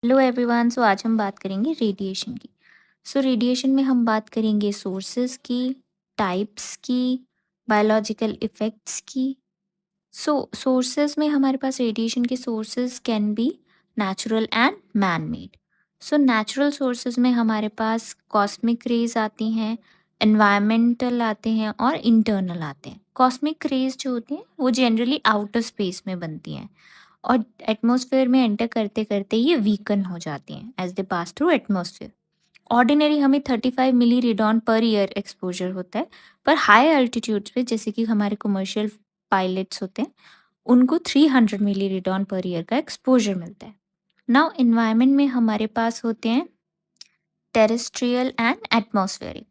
Hello everyone. सो आज हम बात करेंगे रेडिएशन की। रेडिएशन में हम बात करेंगे सोर्सेज की, टाइप्स की, बायोलॉजिकल इफ़ेक्ट्स की। सोर्सेज में हमारे पास रेडिएशन के sources can be natural and man made. Natural sources में हमारे पास कॉस्मिक रेज आती हैं, एनवायरमेंटल आते हैं और इंटरनल आते हैं। कॉस्मिक रेज जो होती हैं वो जनरली आउटर स्पेस में बनती हैं और एटमॉस्फेयर में एंटर करते करते ये वीकन हो जाती हैं as they pass through atmosphere. Ordinary हमें 35 milli radon per year exposure होता है, पर हाई अल्टीट्यूड्स पे जैसे कि हमारे कमर्शियल पायलट्स होते हैं उनको 300 मिली रेडॉन पर ईयर का एक्सपोजर मिलता है। नाउ इन्वायरमेंट में हमारे पास होते हैं टेरेस्ट्रियल एंड एटमॉस्फेरिक।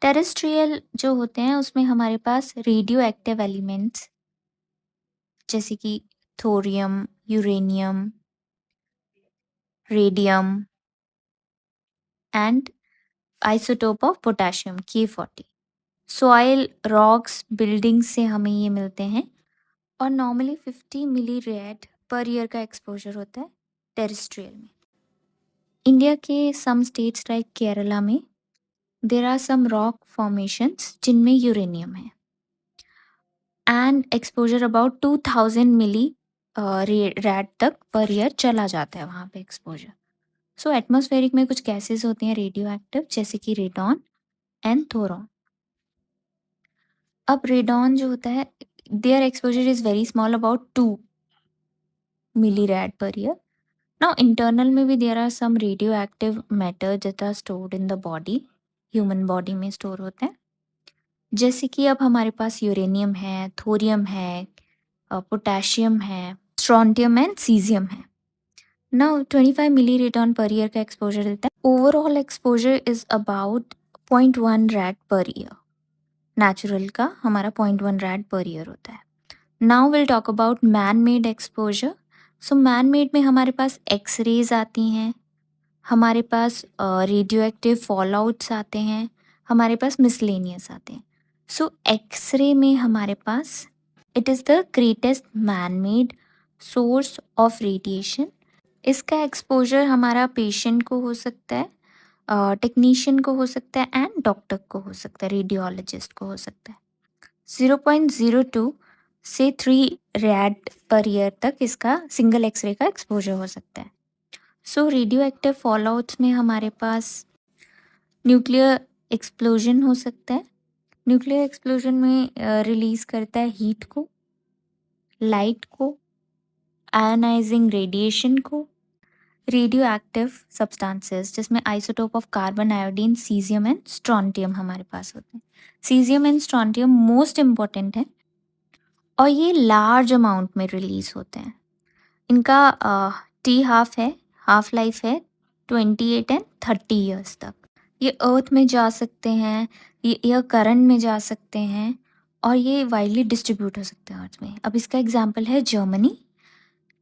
टेरेस्ट्रियल जो होते हैं उसमें हमारे पास रेडियो एक्टिव एलिमेंट्स जैसे कि thorium, uranium, radium and isotope of potassium K40। Soil, rocks, buildings से हमें ये मिलते हैं और नॉर्मली 50 मिली रेड पर ईयर का एक्सपोजर होता है टेरेस्ट्रियल में। इंडिया के सम स्टेट्स लाइक केरला में there are some rock formations जिनमें यूरेनियम है and exposure about 2000 milli rad तक पर ईयर चला जाता है वहाँ पे एक्सपोजर। एटमॉस्फेरिक में कुछ गैसेस होती हैं रेडियो एक्टिव जैसे कि रेडॉन एंड थोरॉन। अब रेडॉन जो होता है there exposure is very small about 2 milli rad per year. Now internal में भी there are some radio active matter that are stored in the body, human body में store होते हैं जैसे कि अब हमारे पास यूरेनियम है, थोरियम है, पोटेशियम है, स्ट्रोंटियम एंड सीजियम है। Now 25 milli radon per year का एक्सपोजर देता है। Overall exposure is about 0.1 rad per year. Natural का हमारा 0.1 रैड पर ईयर होता है। Now will talk about man made exposure. Man made में हमारे पास एक्स रेज आती हैं, हमारे पास रेडियो एक्टिव फॉल आउट्स आते हैं, हमारे पास मिसलेनियस आते हैं। एक्स रे में हमारे पास it is the greatest man made source of radiation. इसका एक्सपोजर हमारा पेशेंट को हो सकता है, टेक्नीशियन को हो सकता है एंड डॉक्टर को हो सकता है, रेडियोलॉजिस्ट को हो सकता है। 0.02 से 3 रैड पर ईयर तक इसका सिंगल एक्सरे का एक्सपोजर हो सकता है। रेडियो एक्टिव फॉलआउट्स में हमारे पास न्यूक्लियर एक्सप्लोजन हो सकता है। न्यूक्लियर एक्सप्लोजन में रिलीज करता है हीट को, लाइट को, आयनाइजिंग रेडिएशन को, रेडियो एक्टिव सब्सटेंसेस जिसमें isotope of carbon, iodine, caesium and strontium हमारे पास होते हैं। Caesium and strontium most important है और ये लार्ज अमाउंट में रिलीज होते हैं। इनका टी हाफ लाइफ है 28 एंड 30 ईयर्स तक। ये अर्थ में जा सकते हैं, ये एयर करंट में जा सकते हैं और ये वाइडली डिस्ट्रीब्यूट हो सकते हैं अर्थ में। अब इसका एग्जांपल है जर्मनी,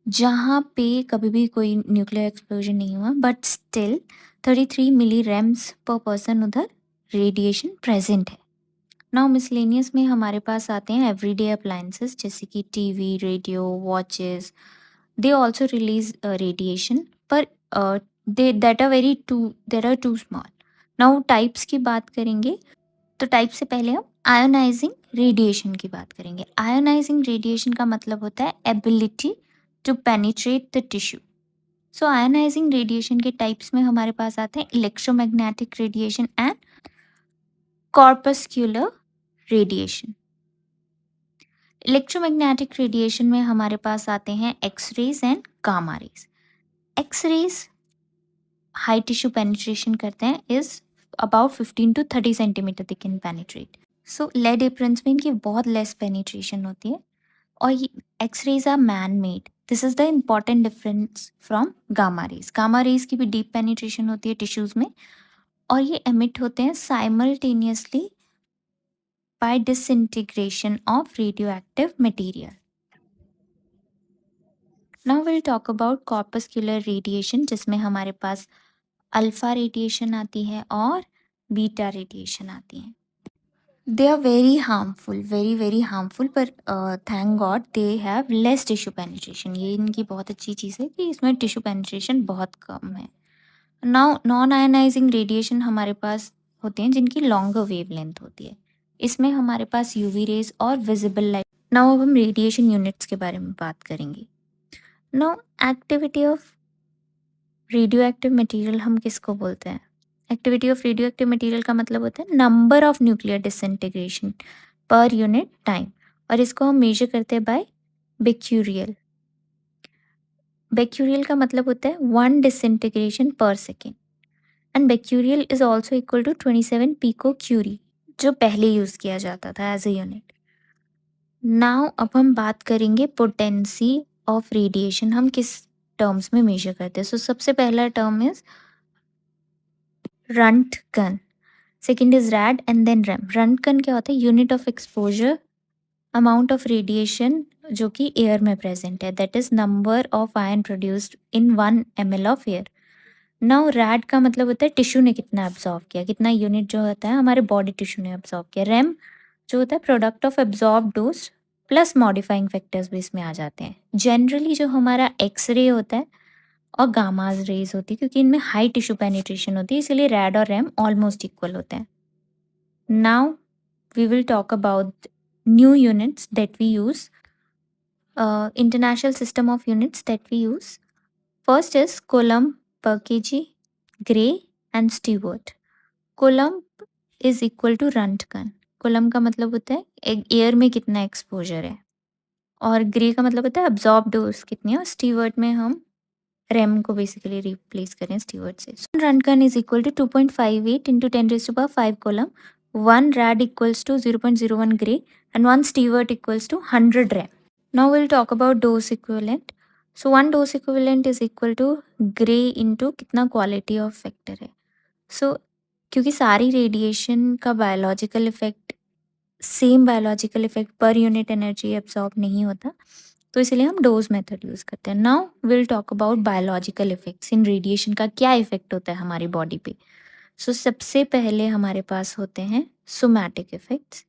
जहाँ पे कभी भी कोई न्यूक्लियर एक्सप्लोजन नहीं हुआ बट स्टिल 33 मिली रेम्स पर पर्सन उधर रेडिएशन प्रेजेंट है। नाउ मिसलेनियस में हमारे पास आते हैं एवरीडे अप्लायंसेस जैसे कि TV, radio, watches. They also release radiation पर they that are very too there are too small. Now types की बात करेंगे तो टाइप से पहले हम आयोनाइजिंग रेडिएशन की बात करेंगे। आयोनाइजिंग रेडिएशन का मतलब होता है ability to penetrate the tissue. Ionizing radiation के टाइप्स में हमारे पास आते हैं electromagnetic radiation and corpuscular radiation. Electromagnetic radiation में हमारे पास आते हैं X rays and gamma rays. X rays high tissue penetration करते हैं, is about 15 to 30 centimetre they can penetrate. Lead aprons में इनकी बहुत लेस पेनिट्रेशन होती है और ये X rays are man made. This is the important difference from gamma rays. Gamma rays की भी डीप पेनिट्रेशन होती है टिश्यूज में और ये एमिट होते हैं simultaneously by disintegration of radioactive material. Now we'll talk about corpuscular radiation जिसमें हमारे पास अल्फा रेडिएशन आती है और बीटा रेडिएशन आती है। They are very harmful, very very harmful, पर thank God they have less tissue penetration. ये इनकी बहुत अच्छी चीज़ है कि इसमें टिश्यू पेनिट्रेशन बहुत कम है। नाउ नॉन आयनाइजिंग रेडिएशन हमारे पास होते हैं जिनकी लॉन्गर वेवलेंथ होती है। इसमें हमारे पास यूवी रेज और विजिबल लाइट। नाउ अब हम रेडिएशन यूनिट्स के बारे में बात करेंगे। Now activity of radio active material हम किसको बोलते हैं? Activity of radio active material का मतलब होता है number of nuclear disintegration per unit time, और इसको हम मेजर करते हैं बाय बेक्यूरियल। बेक्यूरियल का मतलब होता है 1 disintegration per second, and becquerel is also equal to 27 picocurie, जो पहले यूज किया जाता था एज ए यूनिट। नाउ अब हम बात करेंगे पोटेंसी ऑफ रेडिएशन हम किस टर्म्स में मेजर करते हैं। सो सबसे पहला term is roentgen, second is rad and then rem. Roentgen क्या होता है? Unit of exposure amount of radiation जो कि एयर में प्रेजेंट है, that is number of ion produced in 1 ml of air. Now rad का मतलब होता है टिश्यू ने कितना एब्जॉर्ब किया, कितना यूनिट जो होता है हमारे बॉडी टिश्यू ने एब्जॉर्ब किया। रैम जो होता है product of absorb dose plus modifying factors भी इसमें आ जाते हैं। जनरली जो हमारा एक्सरे होता है और गामाज रेज होती है, क्योंकि इनमें हाई टिश्यू पेनिट्रेशन होती है, इसलिए रैड और रैम ऑलमोस्ट इक्वल होते हैं। Now we will talk about new units that we use, international system of units that we use. First is coulomb per kg, Gray and Stewart. Coulomb is equal to Röntgen. coulomb का मतलब होता है air में कितना exposure है, और grey का मतलब होता है अब्जॉर्ब डोज कितनी है, और स्टीवर्ट में हम रेम को बेसिकली रिप्लेस करें स्टीवर्ट से। Roentgen is equal to 2.58 into 10⁵ coulomb, 1 rad equals to 0.01 gray and 1 sievert equals to 100 rem. Now we'll talk about dose equivalent. So one dose equivalent is equal to gray into कितना quality of factor है। So क्योंकि सारी radiation का biological effect same biological effect per unit energy absorb नहीं होता, तो इसलिए हम डोज मेथड यूज़ करते हैं। Now will talk about biological effects in radiation का क्या इफेक्ट होता है हमारी बॉडी पे। सो सबसे पहले हमारे पास होते हैं somatic effects,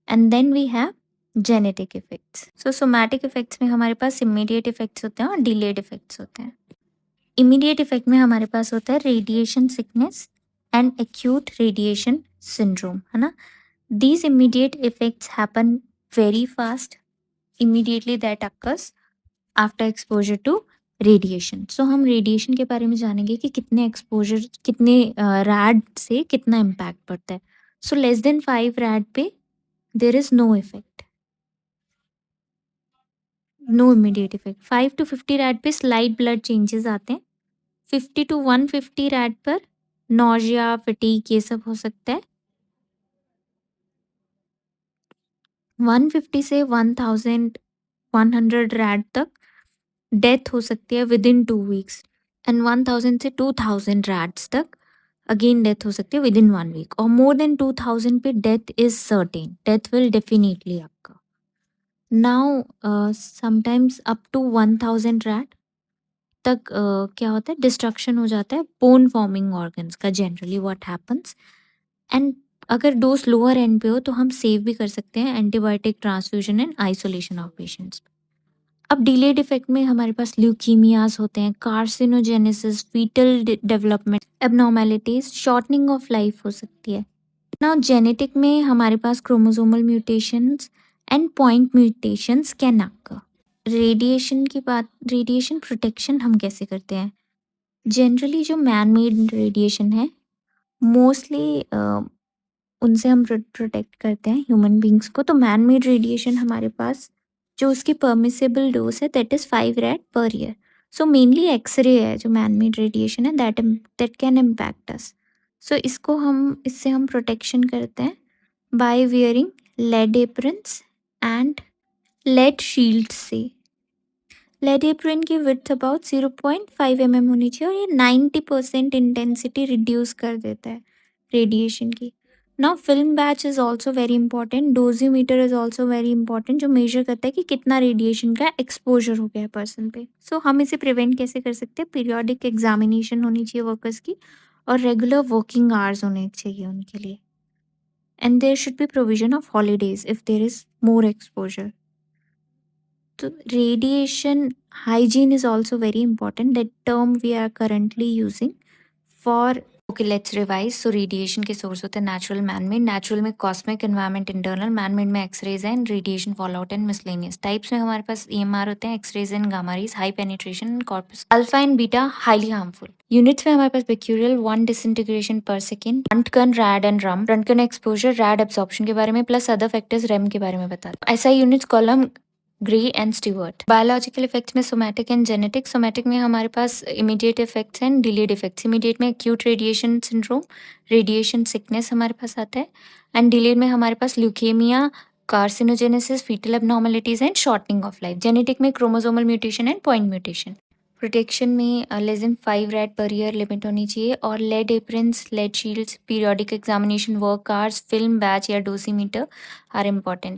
and then we have genetic effects. So somatic effects में हमारे पास इमीडिएट इफेक्ट्स होते हैं और डिलेड इफेक्ट्स होते हैं। इमीडिएट इफेक्ट में हमारे पास होता है radiation sickness and acute radiation syndrome, है ना। These immediate effects happen very fast immediately that occurs after exposure to radiation. So हम रेडिएशन के बारे में जानेंगे कि कितने एक्सपोजर, कितने रैड से कितना इम्पैक्ट पड़ता है। सो लेस देन 5 रैड पे there is no effect, no immediate effect. 5 to 50 rad पे स्लाइट ब्लड चेंजेस आते हैं। 50 to 150 रैड पर नॉजिया, फटीक ये सब हो सकता है। 150 से 1100 रैड तक डेथ हो सकती है विद इन 2 वीक्स, एंड 1000 से 2000 रैड्स तक अगेन डेथ हो सकती है विद इन 1 वीक, और मोर देन 2000 पे death is certain, death will definitely occur. Now sometimes up to 1000 rad तक क्या होता है, डिस्ट्रक्शन हो जाता है बोन फॉर्मिंग ऑर्गन्स का, जनरली व्हाट हैपन्स। एंड अगर डोज लोअर एंड पे हो तो हम सेव भी कर सकते हैं antibiotic transfusion and isolation of patients. अब डिलेड इफेक्ट में हमारे पास ल्यूकीमियाज होते हैं, carcinogenesis, fetal development abnormalities, shortening of life हो सकती है। नाउ जेनेटिक में हमारे पास chromosomal mutations and point mutations can occur. Radiation की बात, रेडिएशन प्रोटेक्शन हम कैसे करते हैं? जनरली जो मैन मेड रेडिएशन है मोस्टली उनसे हम प्रोटेक्ट करते हैं ह्यूमन बींग्स को। तो मैन मेड रेडिएशन हमारे पास जो उसकी परमिसेबल डोज है that is 5 rad per year. So mainly X ray है जो मैन मेड रेडिएशन है, that can impact us. So इससे हम प्रोटेक्शन करते हैं by wearing lead aprons and lead shield से। लेड एप्रन की विड्थ अबाउट 0.5 mm होनी चाहिए, और ये 90% इंटेंसिटी रिड्यूस कर देता है रेडिएशन की। Now film badge is also very important, dosimeter is also very important, जो मेजर करता है कि कितना रेडिएशन का एक्सपोजर हो गया है पर्सन पे। सो हम इसे प्रिवेंट कैसे कर सकते हैं? पीरियोडिक एग्जामिनेशन होनी चाहिए वर्कर्स की, और रेगुलर वर्किंग आवर्स होने चाहिए उनके लिए। and there should be provision of holidays if there is more exposure. So radiation hygiene is also very important. That term we are currently using for, okay, let's revise. So radiation के source होते हैं natural, man made. Natural में cosmic, environment, internal. Man made में X rays and radiation fall out and miscellaneous. Types में हमारे पास EMR होते हैं, X rays and gamma rays, high penetration, corpus alpha and beta, highly harmful. Units में हमारे पास becquerel 1 disintegration per second, roentgen, rad and rem. Roentgen exposure, rad absorption के बारे में, प्लस अदर फैक्टर्स रेम के बारे में बता. ऐसा units coulomb gray and sievert. Biological effects में सोमैटिक एंड जेनेटिक. सोमैटिक में हमारे पास immediate effects and delayed effects. Immediate में acute radiation syndrome, radiation sickness हमारे पास आता है, एंड डिलेड में हमारे पास leukaemia, carcinogenesis, foetal abnormalities and shortening of life. Genetic में chromosomal mutation and point mutation. Protection में less than 5 rad per year limit होनी चाहिए, और lead aprons, lead shields, periodic examination work cards, film batch या dosimeter are important.